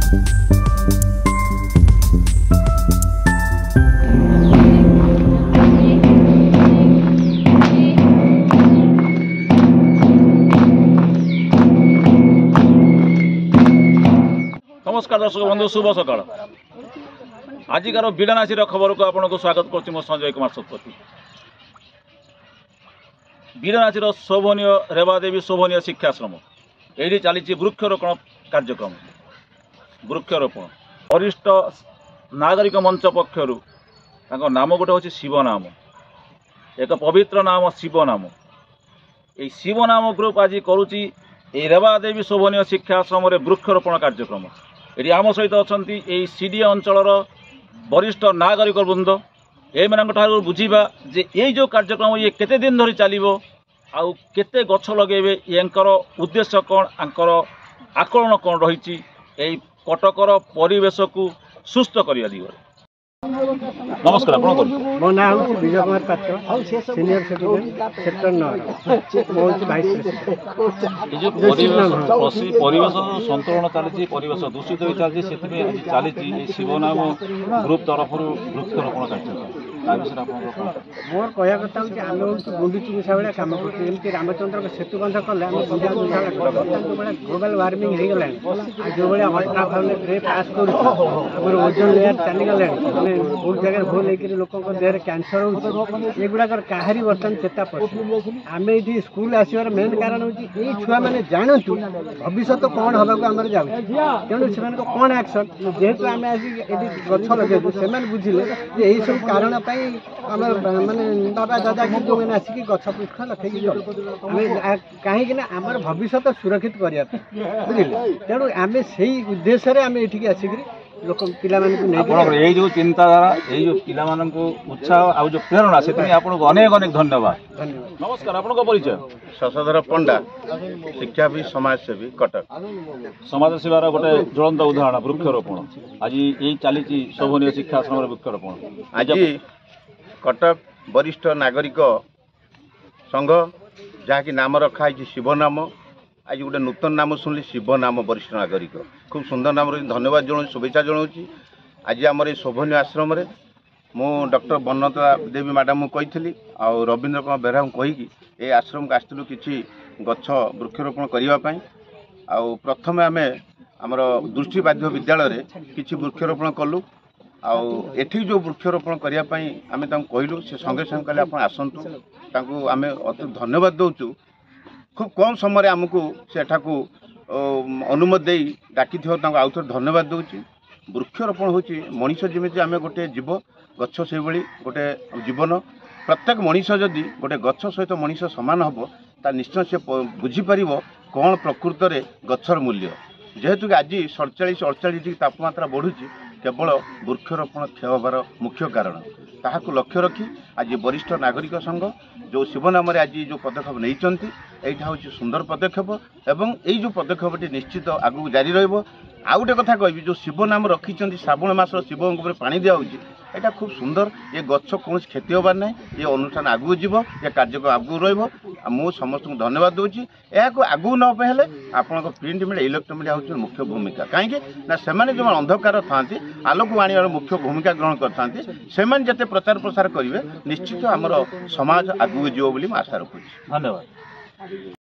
नमस्कार दर्शक बंधु शुभ सकाळ। आजिकार बीड़ानासी खबर को आपको स्वागत कर संजय कुमार शतपथी। बीड़ानासी शोभनीय रेवादेवी शोभनीय शिक्षाश्रम ये चली वृक्षरोपण कार्यक्रम। वृक्षरोपण वरिष्ठ नागरिक मंच पक्षर नाम गोटे हूँ शिव नाम, एक पवित्र नाम शिव नाम। ये शिव नाम ग्रुप आज करुच्ची रेवादेवी शोभनीय शिक्षाश्रम वृक्षरोपण कार्यक्रम। ये आम सहित अच्छा सीडी अंचल वरिष्ठ नागरिक वृंद ये बुझा जे ये जो कार्यक्रम ये केते दिन धरी चलो आउ केते गछ लगे यांकर उद्देश्य कौन आंकर आकलन कौन रही कटकर परिवेश को सुस्थ करने दिगरे। नमस्कार, मो ना विजय कुमार पात्र, senior citizen sector 9 vice president. परिवेश संतुलन चली परिवेश दूषित हो चलती चली शिवनाम ग्रुप तरफ वृक्षरोपण कार्यक्रम मोर कहया कथा हूँ आम हूँ गुंडुची मिशा भाया कम करमती रामचंद्र सेतु बंध कले आम गुंडा मिशा भाया जो भाया ग्लोबल वार्मिंग हो गला जो भाया अल्ट्राभायोलेट रे पास कर ओजोन लेयर चलीगले बहुत जगह भूल होकर लोक देह कैंसर होगुड़ाक कहारी बर्तमान चेता पड़े। आम ये स्कूल आसबार मेन कारण हूँ ये छुआ मैंने जानतु भविष्य कौन हवाक आम जाऊँ तेणु से कौन एक्शन जेहेतु आम आसिक गछ लगे से बुझिले यही सब कारण माने बाबा दादा की जो मैंने आसिक गछ पुष्प लखे कहीं आमर भविष्य सुरक्षित करने बुझे तेणु आम से उद्देश्य आम ये आसिक लोक पिला जो चिंताधारा ये पिला उत्साह आ जो प्रेरणा से आपको अनेक अनेक धन्यवाद। नमस्कार, आपन परिचय? शशधर पंडा, शिक्षा भी समाजसेवी, कटक। समाज सेवार गोटे ज्वलंत उदाहरण वृक्षरोपण आज ये चली शोभनीय शिक्षाश्रम वृक्षरोपण। आज कटक वरिष्ठ नागरिक संघ जहाँकि नाम रखा शिव नाम, आज गोटे नूतन नाम शुणिली शिव नाम वरिष्ठ नागरिक, खूब सुंदर नाम रही। धन्यवाद जनाऊँ, शुभेच्छा जनाऊँ। आज आम शोभनीय आश्रम मु डॉक्टर बनता देवी मैडम को कही आ रवींद्र कुमार बेहरा को कहीकि ये आश्रम को आसलु कि गछ वृक्षरोपण करने। प्रथम आम आमर दृष्टिबाध्य विद्यालय किसी वृक्षरोपण कलु आठी जो वृक्षरोपण करने आम कहलु से संगे संगे कहले आप आसतु आम अति धन्यवाद दौचु। खूब कम समय आमको सेठाकू अनुमति दे डाकी आउ थे धन्यवाद दूची। वृक्षरोपण हूँ मनीष जमी आम गोटे जीव गछ से गोटे जीवन प्रत्येक मनीष जदि गोटे गछ सहित मनीष सामान हम ता निश्चय से बुझीपर कौन प्रकृत में गछर मूल्य। जेहेतु आज 47-48 डिग्री तापमात्रा बढ़ुची केवल वृक्षरोपण क्षय होबार मुख्य कारण ताहाकु लक्ष्य रखी आज वरिष्ठ नागरिक संघ जो शिव नाम आज जो पदक्षेप नहीं यहाँ हूँ सुंदर पदक्षेप एवं यही जो पदक्षेप निश्चित आगू जारी रहा। आउ गोटे कथा कहि जो शिव नाम रखी श्रावण मास शिव पानी दिया यहाँ खूब सुंदर। ये गछ कौन क्षति होबार ना, ये अनुष्ठान आगू जीव, ये कार्यक्रम आगू रु समस्त को धन्यवाद दूसरी। यहाँ आगू नपे आपण प्रिंट मीडिया इलेक्ट्रोनिक मीडिया हूँ मुख्य भूमिका कहीं से जो अंधकार था आलोक आने मुख्य भूमिका ग्रहण करते जिते प्रचार प्रसार करेंगे निश्चित आमर समाज आगू जीव बोली आशा रखुच्छी। धन्यवाद।